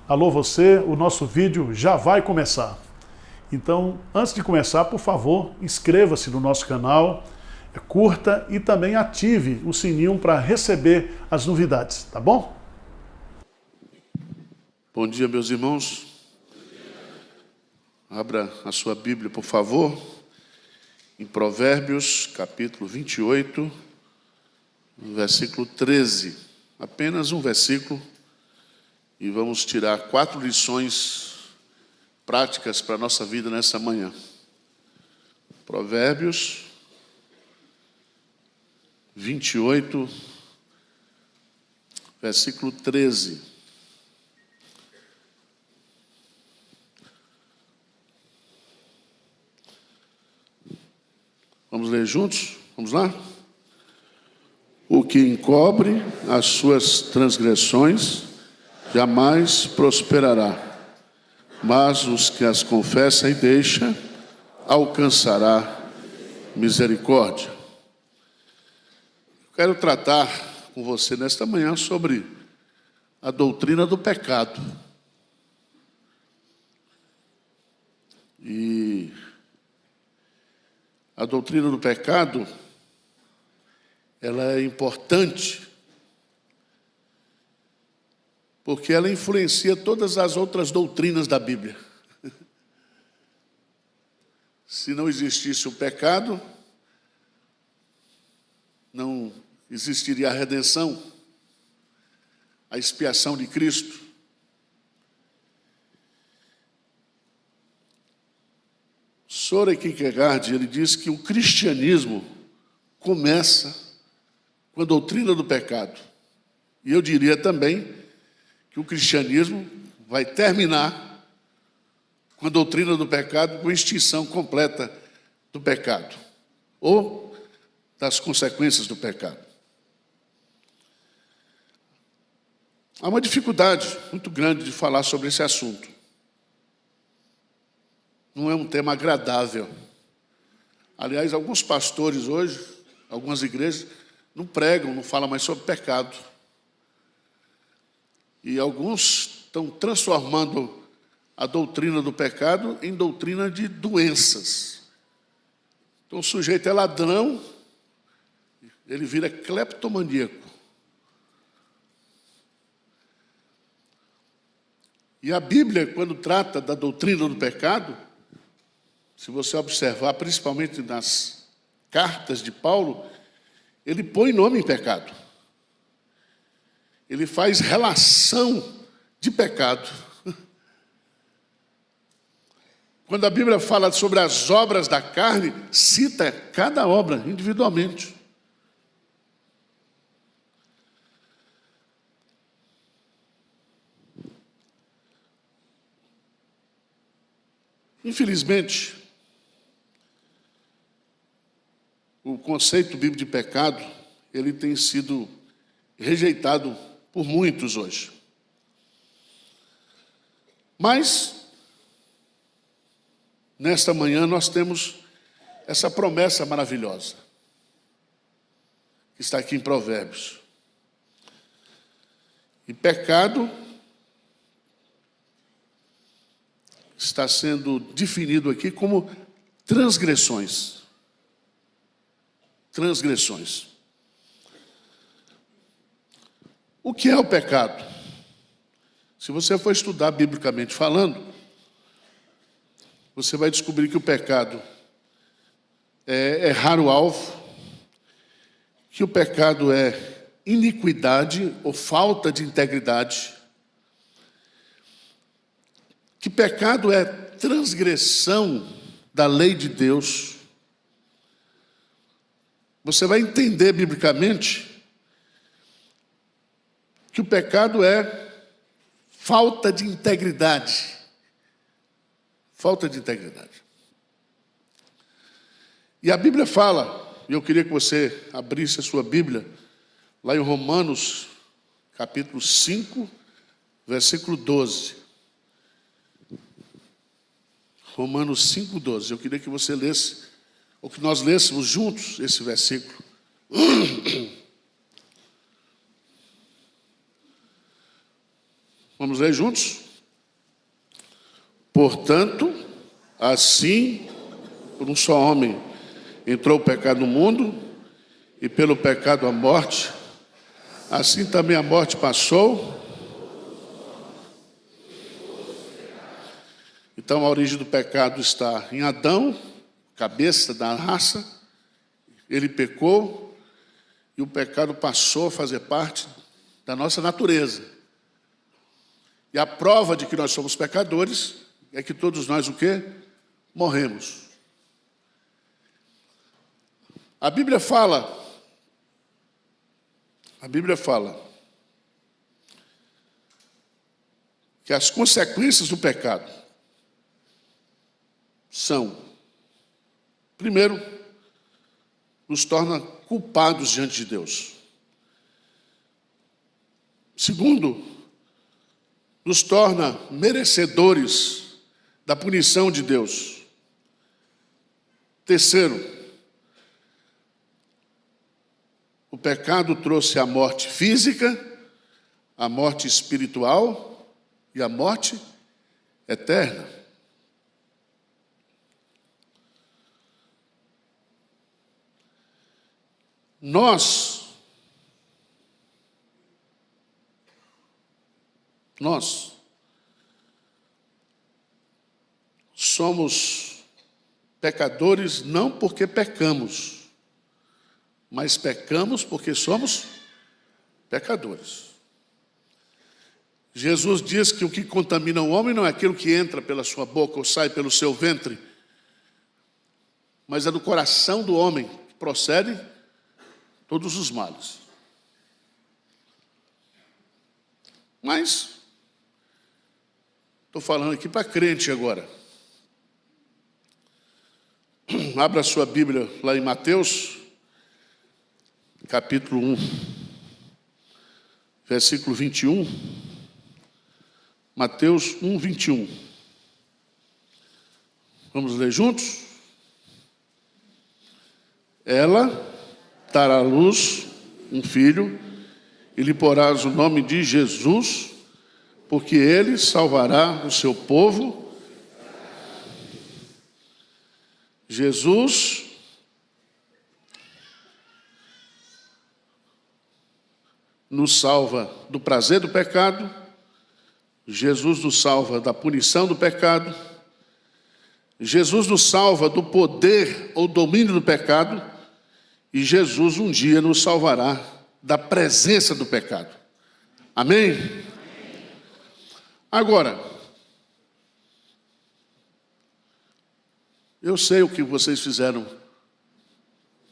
Alô você, o nosso vídeo já vai começar. Então, antes de começar, por favor, inscreva-se no nosso canal, curta e também ative o sininho para receber as novidades, tá bom? Bom dia, meus irmãos. Abra a sua Bíblia, por favor, em Provérbios, capítulo 28, versículo 13. Apenas um versículo. E vamos tirar 4 lições práticas para a nossa vida nessa manhã. Provérbios 28, versículo 13. Vamos ler juntos? Vamos lá? O que encobre as suas transgressões jamais prosperará, mas os que as confessa e deixa alcançará misericórdia. Quero tratar com você nesta manhã sobre a doutrina do pecado. E a doutrina do pecado, ela é importante porque ela influencia todas as outras doutrinas da Bíblia. Se não existisse o pecado, não existiria a redenção, a expiação de Cristo. Søren Kierkegaard, ele diz que o cristianismo começa com a doutrina do pecado. E eu diria também que o cristianismo vai terminar com a doutrina do pecado, com a extinção completa do pecado, ou das consequências do pecado. Há uma dificuldade muito grande de falar sobre esse assunto. Não é um tema agradável. Aliás, alguns pastores hoje, algumas igrejas, não pregam, não falam mais sobre pecado. E alguns estão transformando a doutrina do pecado em doutrina de doenças. Então o sujeito é ladrão, ele vira cleptomaníaco. E a Bíblia, quando trata da doutrina do pecado, se você observar, principalmente nas cartas de Paulo, ele põe nome em pecado. Ele faz relação de pecado. Quando a Bíblia fala sobre as obras da carne, cita cada obra individualmente. Infelizmente, o conceito bíblico de pecado, ele tem sido rejeitado por muitos hoje. Mas, nesta manhã, nós temos essa promessa maravilhosa, que está aqui em Provérbios. E pecado está sendo definido aqui como transgressões. Transgressões. O que é o pecado? Se você for estudar biblicamente falando, você vai descobrir que o pecado é errar o alvo, que o pecado é iniquidade ou falta de integridade, que pecado é transgressão da lei de Deus. Você vai entender biblicamente que o pecado é falta de integridade. Falta de integridade. E a Bíblia fala, e eu queria que você abrisse a sua Bíblia, lá em Romanos, capítulo 5, versículo 12. Romanos 5, 12. Eu queria que você lesse, ou que nós lêssemos juntos esse versículo. Vamos ler juntos? Portanto, assim, por um só homem entrou o pecado no mundo, e pelo pecado a morte, assim também a morte passou. Então a origem do pecado está em Adão, cabeça da raça. Ele pecou e o pecado passou a fazer parte da nossa natureza. E a prova de que nós somos pecadores é que todos nós o quê? Morremos. A Bíblia fala que as consequências do pecado são, primeiro, nos torna culpados diante de Deus. Segundo, nos torna merecedores da punição de Deus. Terceiro, o pecado trouxe a morte física, a morte espiritual e a morte eterna. Nós somos pecadores não porque pecamos, mas pecamos porque somos pecadores. Jesus diz que o que contamina o homem não é aquilo que entra pela sua boca ou sai pelo seu ventre, mas é do coração do homem que procede todos os males. Mas estou falando aqui para crente agora. Abra a sua Bíblia lá em Mateus, capítulo 1, versículo 21. Mateus 1, 21. Vamos ler juntos? Ela dará à luz um filho, e lhe porás o nome de Jesus, porque ele salvará o seu povo. Jesus nos salva do prazer do pecado, Jesus nos salva da punição do pecado, Jesus nos salva do poder ou domínio do pecado, e Jesus um dia nos salvará da presença do pecado. Amém? Agora, eu sei o que vocês fizeram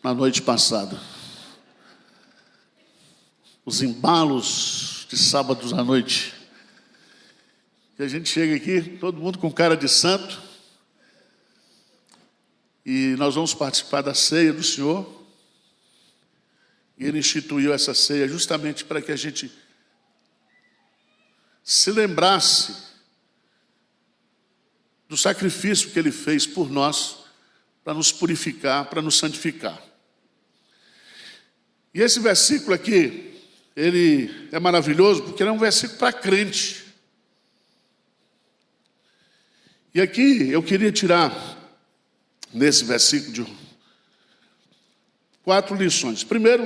na noite passada. Os embalos de sábados à noite. E a gente chega aqui, todo mundo com cara de santo. E nós vamos participar da ceia do Senhor. E Ele instituiu essa ceia justamente para que a gente se lembrasse do sacrifício que Ele fez por nós, para nos purificar, para nos santificar. E esse versículo aqui, ele é maravilhoso, porque ele é um versículo para crente. E aqui eu queria tirar, nesse versículo, 4 lições. Primeiro,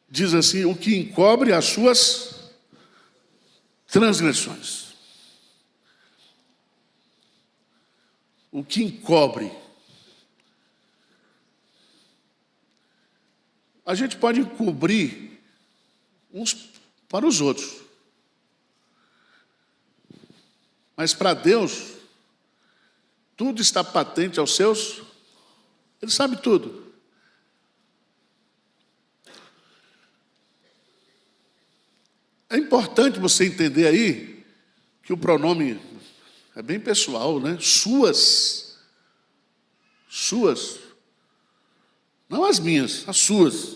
diz assim: o que encobre as suas transgressões. O que encobre. A gente pode encobrir uns para os outros. Mas para Deus, tudo está patente aos seus. Ele sabe tudo. É importante você entender aí que o pronome é bem pessoal, né? Suas. Não as minhas, as suas.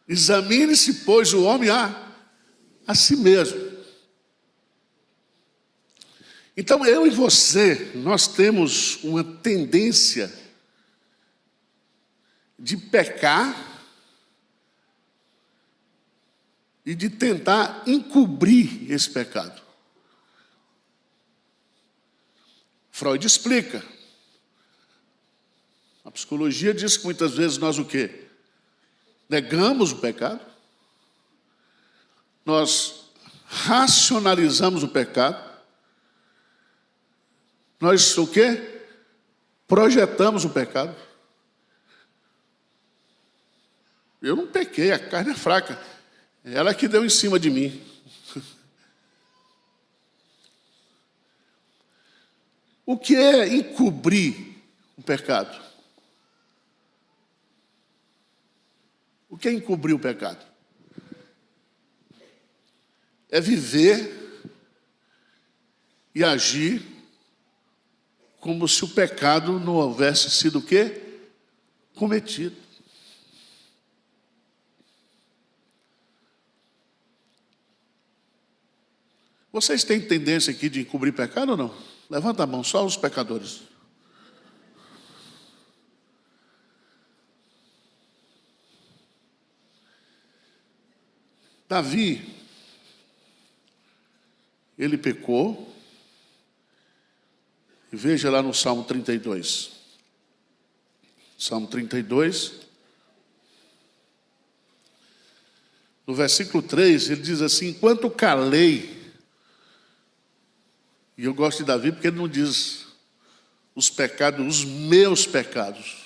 Examine-se, pois, o homem a si mesmo. Então, eu e você, nós temos uma tendência de pecar e de tentar encobrir esse pecado. Freud explica. A psicologia diz que muitas vezes nós o quê? Negamos o pecado. Nós racionalizamos o pecado. Nós o quê? Projetamos o pecado. Eu não pequei, a carne é fraca. Ela que deu em cima de mim. O que é encobrir o pecado? O que é encobrir o pecado? É viver e agir como se o pecado não houvesse sido o quê? Cometido. Vocês têm tendência aqui de encobrir pecado ou não? Levanta a mão, só os pecadores. Davi, ele pecou, e veja lá no Salmo 32. Salmo 32, no versículo 3, ele diz assim: enquanto calei, e eu gosto de Davi porque ele não diz os pecados, os meus pecados.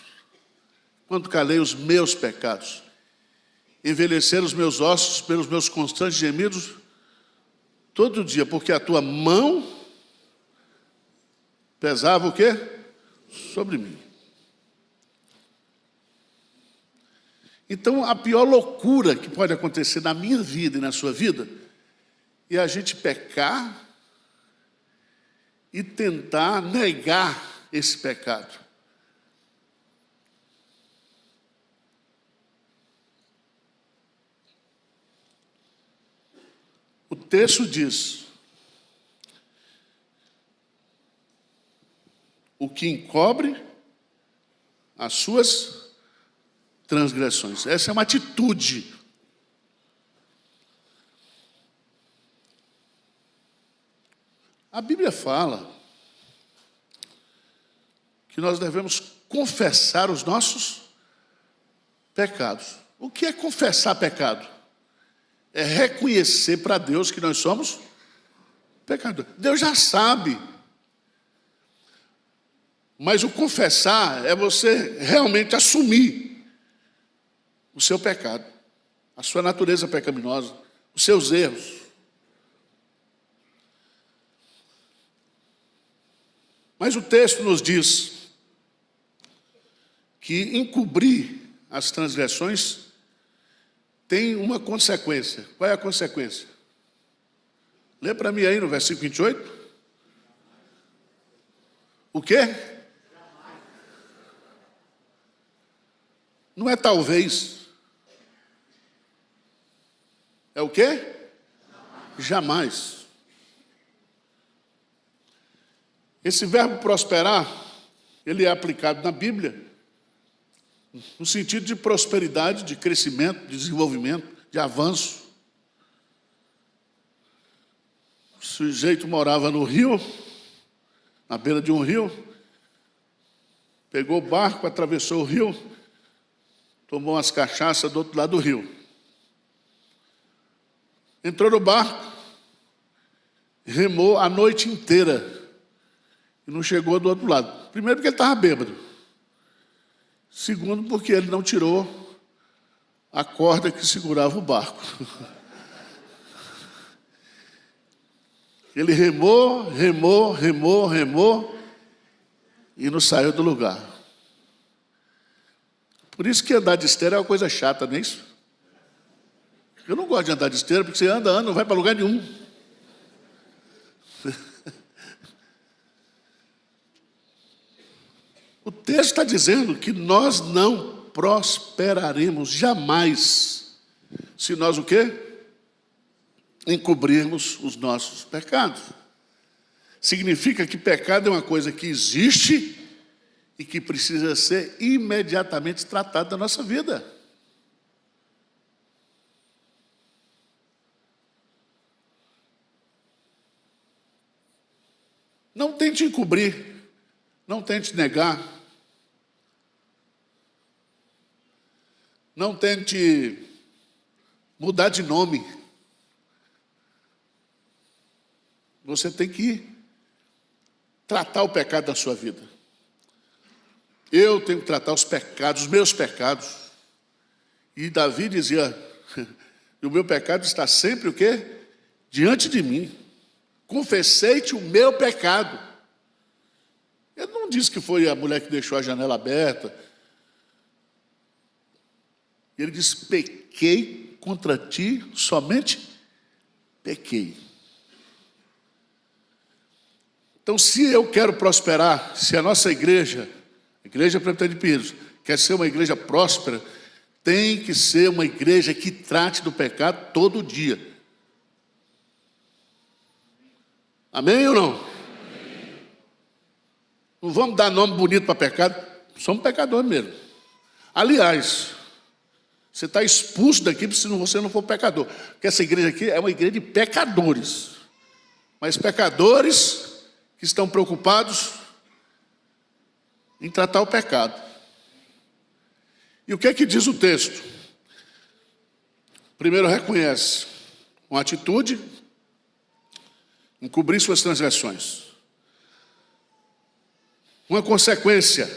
Enquanto calei os meus pecados, envelheceram os meus ossos pelos meus constantes gemidos todo dia, porque a tua mão pesava o quê? Sobre mim. Então, a pior loucura que pode acontecer na minha vida e na sua vida é a gente pecar e tentar negar esse pecado. O texto diz: o que encobre as suas transgressões. Essa é uma atitude. A Bíblia fala que nós devemos confessar os nossos pecados. O que é confessar pecado? É reconhecer para Deus que nós somos pecadores. Deus já sabe. Mas o confessar é você realmente assumir o seu pecado, a sua natureza pecaminosa, os seus erros. Mas o texto nos diz que encobrir as transgressões tem uma consequência. Qual é a consequência? Lê para mim aí no versículo 28. O quê? Não é talvez. É o quê? Jamais. Esse verbo prosperar, ele é aplicado na Bíblia no sentido de prosperidade, de crescimento, de desenvolvimento, de avanço. O sujeito morava no rio, na beira de um rio, pegou o barco, atravessou o rio, tomou umas cachaças do outro lado do rio. Entrou no barco, remou a noite inteira e não chegou do outro lado. Primeiro porque ele estava bêbado. Segundo porque ele não tirou a corda que segurava o barco. Ele remou e não saiu do lugar. Por isso que andar de esteira é uma coisa chata, não é isso? Eu não gosto de andar de esteira, porque você anda, não vai para lugar nenhum. O texto está dizendo que nós não prosperaremos jamais se nós o quê? Encobrirmos os nossos pecados. Significa que pecado é uma coisa que existe e que precisa ser imediatamente tratada da nossa vida. Não tente encobrir, não tente negar, não tente mudar de nome. Você tem que tratar o pecado da sua vida. Eu tenho que tratar os pecados, os meus pecados. E Davi dizia, o meu pecado está sempre o quê? Diante de mim. Confessei-te o meu pecado. Ele não disse que foi a mulher que deixou a janela aberta. Ele disse, pequei contra ti, somente pequei. Então, se eu quero prosperar, se a nossa igreja, a Igreja Presbiteriana de Pinheiros, quer ser uma igreja próspera, tem que ser uma igreja que trate do pecado todo dia. Amém ou não? Amém. Não vamos dar nome bonito para pecado, somos pecadores mesmo. Aliás, você está expulso daqui se você não for pecador. Porque essa igreja aqui é uma igreja de pecadores. Mas pecadores que estão preocupados em tratar o pecado. E o que é que diz o texto? Primeiro, reconhece uma atitude, encobrir suas transgressões. Uma consequência,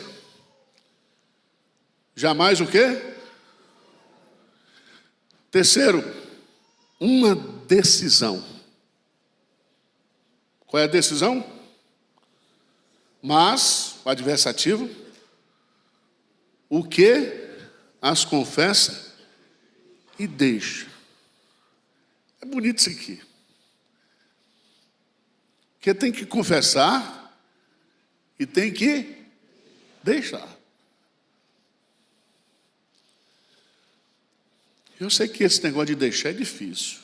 jamais o quê? Terceiro, uma decisão. Qual é a decisão? Mas, o adversativo, o que as confessa e deixa. É bonito isso aqui. Porque tem que confessar e tem que deixar. Eu sei que esse negócio de deixar é difícil.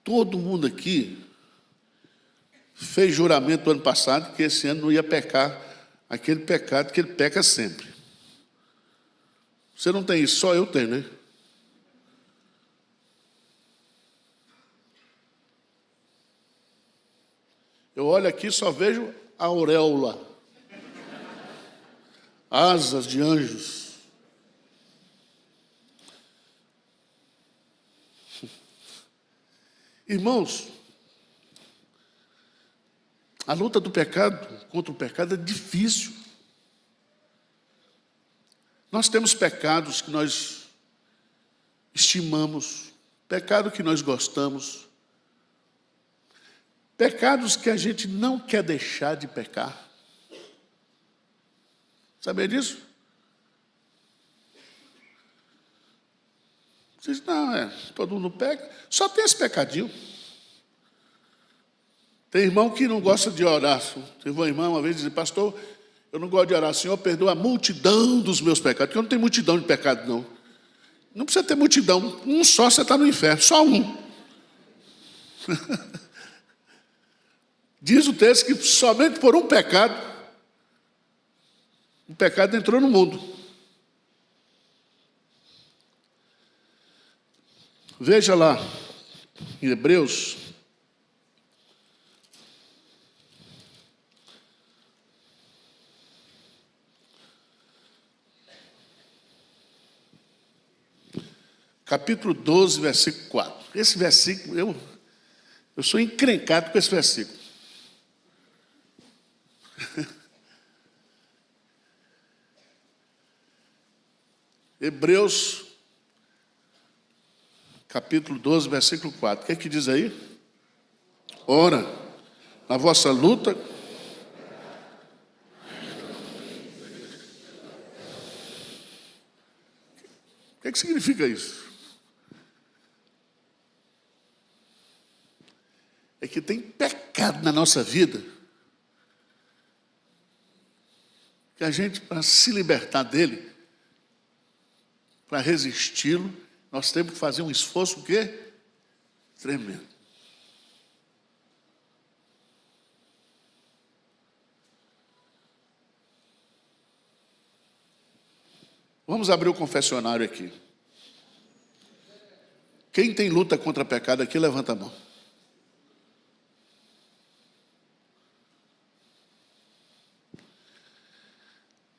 Todo mundo aqui fez juramento ano passado que esse ano não ia pecar aquele pecado que ele peca sempre. Você não tem isso, só eu tenho, né? Eu olho aqui e só vejo a auréola, asas de anjos. Irmãos, a luta do pecado contra o pecado é difícil. Nós temos pecados que nós estimamos, pecado que nós gostamos, pecados que a gente não quer deixar de pecar. Sabia disso? Você diz, não, todo mundo peca. Só tem esse pecadinho. Tem irmão que não gosta de orar. Teve uma irmã uma vez dizendo, pastor, eu não gosto de orar, Senhor, perdoa a multidão dos meus pecados. Porque eu não tenho multidão de pecado, não. Não precisa ter multidão. Um só, você está no inferno. Só um. Diz o texto que somente por um pecado, o pecado entrou no mundo. Veja lá, em Hebreus, capítulo 12, versículo 4. Esse versículo, eu sou encrencado com esse versículo. Hebreus, capítulo 12, versículo 4. O que é que diz aí? Ora, na vossa luta, o que é que significa isso? É que tem pecado na nossa vida que a gente, para se libertar dele, para resisti-lo, nós temos que fazer um esforço o quê? Tremendo. Vamos abrir o confessionário aqui. Quem tem luta contra pecado aqui, levanta a mão.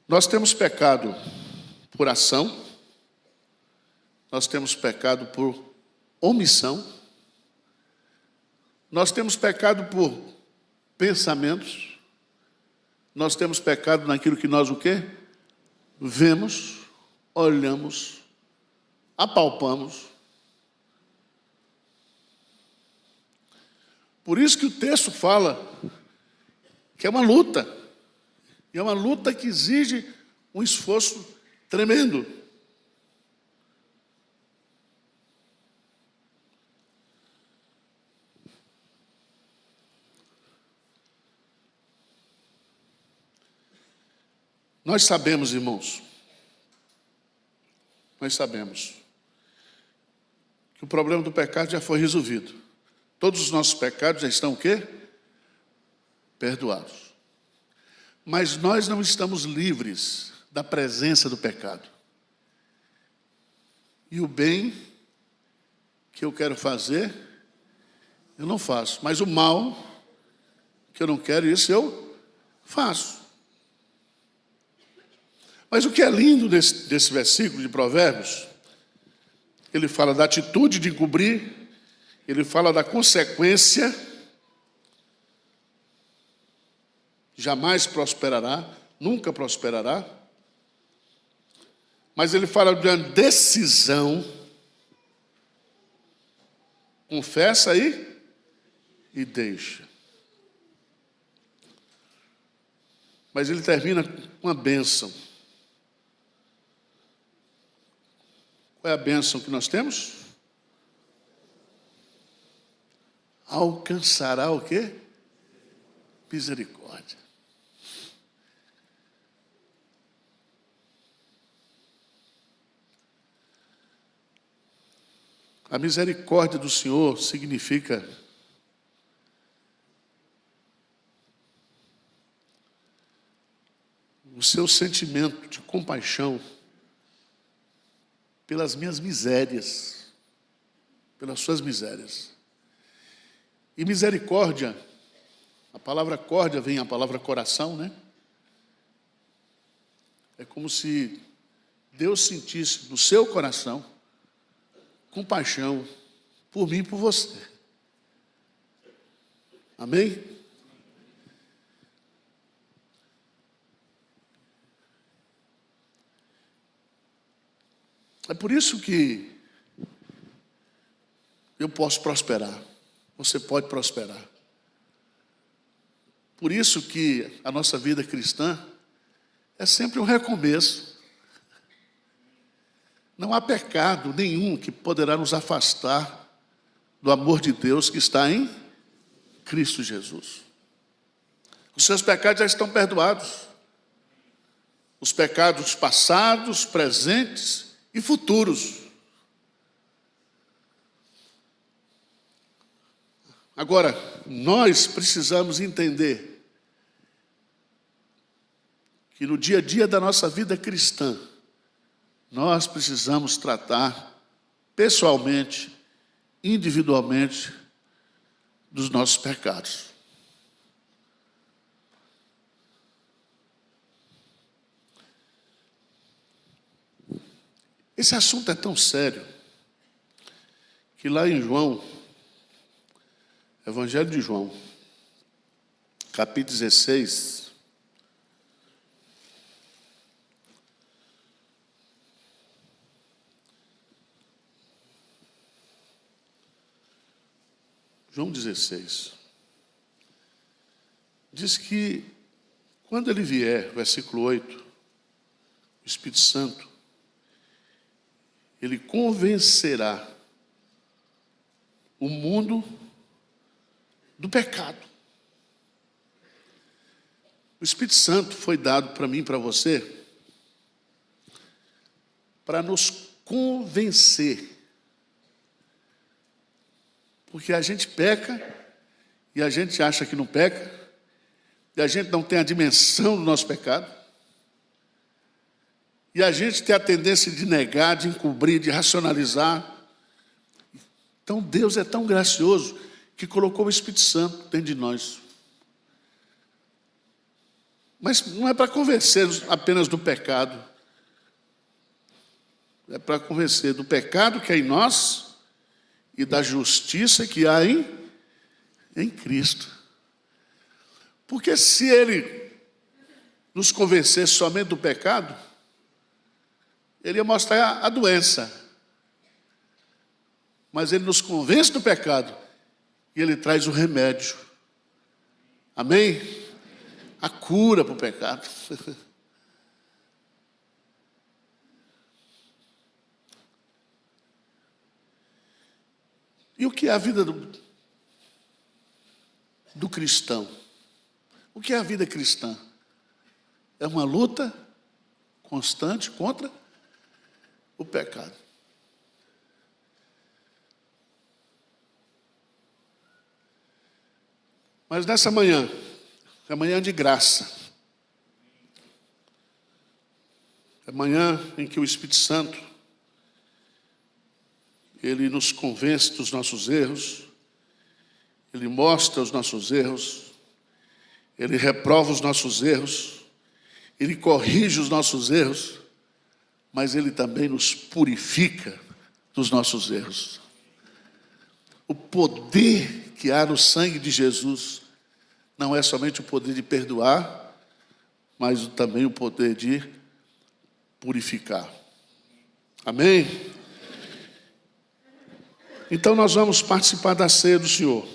Nós temos pecado por ação, nós temos pecado por omissão, nós temos pecado por pensamentos, nós temos pecado naquilo que nós o quê? Vemos, olhamos, apalpamos. Por isso que o texto fala que é uma luta. E é uma luta que exige um esforço tremendo. Nós sabemos, irmãos, que o problema do pecado já foi resolvido. Todos os nossos pecados já estão o quê? Perdoados. Mas nós não estamos livres da presença do pecado. E o bem que eu quero fazer, eu não faço. Mas o mal que eu não quero, isso eu faço. Mas o que é lindo desse versículo de Provérbios, ele fala da atitude de encobrir, ele fala da consequência, jamais prosperará, nunca prosperará. Mas ele fala de uma decisão, confessa aí e deixa. Mas ele termina com uma bênção. Qual é a bênção que nós temos? Alcançará o quê? Misericórdia. A misericórdia do Senhor significa o seu sentimento de compaixão pelas minhas misérias, pelas suas misérias. E misericórdia, a palavra córdia vem a palavra coração, né? É como se Deus sentisse no seu coração compaixão por mim e por você. Amém? É por isso que eu posso prosperar. Você pode prosperar. Por isso que a nossa vida cristã é sempre um recomeço. Não há pecado nenhum que poderá nos afastar do amor de Deus que está em Cristo Jesus. Os seus pecados já estão perdoados. Os pecados passados, presentes e futuros. Agora, nós precisamos entender que no dia a dia da nossa vida cristã, nós precisamos tratar pessoalmente, individualmente, dos nossos pecados. Esse assunto é tão sério que lá em João, Evangelho de João, capítulo 16, João 16, diz que quando ele vier, versículo 8, o Espírito Santo, ele convencerá o mundo do pecado. O Espírito Santo foi dado para mim e para você para nos convencer. Porque a gente peca e a gente acha que não peca e a gente não tem a dimensão do nosso pecado e a gente tem a tendência de negar, de encobrir, de racionalizar Então Deus é tão gracioso que colocou o Espírito Santo dentro de nós. Mas não é para convencer apenas do pecado. É para convencer do pecado que é em nós e da justiça que há em Cristo. Porque se Ele nos convencesse somente do pecado, Ele ia mostrar a doença. Mas Ele nos convence do pecado e Ele traz o remédio. Amém? A cura para o pecado. E o que é a vida do cristão? O que é a vida cristã? É uma luta constante contra o pecado. Mas nessa manhã, é manhã de graça. É manhã em que o Espírito Santo, Ele nos convence dos nossos erros, Ele mostra os nossos erros, Ele reprova os nossos erros, Ele corrige os nossos erros, mas Ele também nos purifica dos nossos erros. O poder que há no sangue de Jesus não é somente o poder de perdoar, mas também o poder de purificar. Amém? Então nós vamos participar da ceia do Senhor.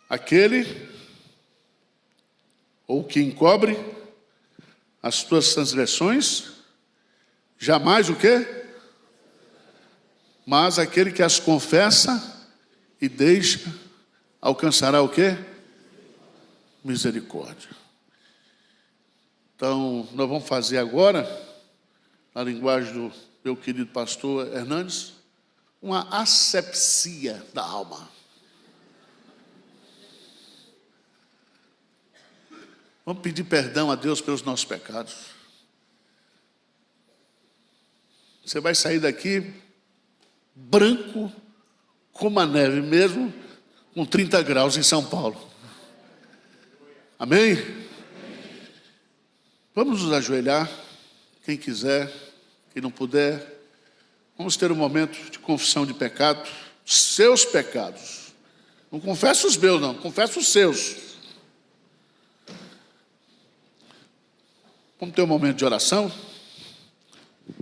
Aquele ou que encobre as tuas transgressões, jamais o quê? Mas aquele que as confessa e deixa, alcançará o quê? Misericórdia. Então, nós vamos fazer agora, na linguagem do meu querido pastor Hernandes, uma asepsia da alma. Vamos pedir perdão a Deus pelos nossos pecados. Você vai sair daqui branco como a neve, mesmo com 30 graus em São Paulo. Amém? Vamos nos ajoelhar, quem quiser, quem não puder. Vamos ter um momento de confissão de pecado, seus pecados. Não confessa os meus, não, confessa os seus. Vamos ter um momento de oração.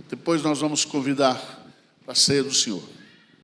Depois nós vamos convidar para a ceia do Senhor.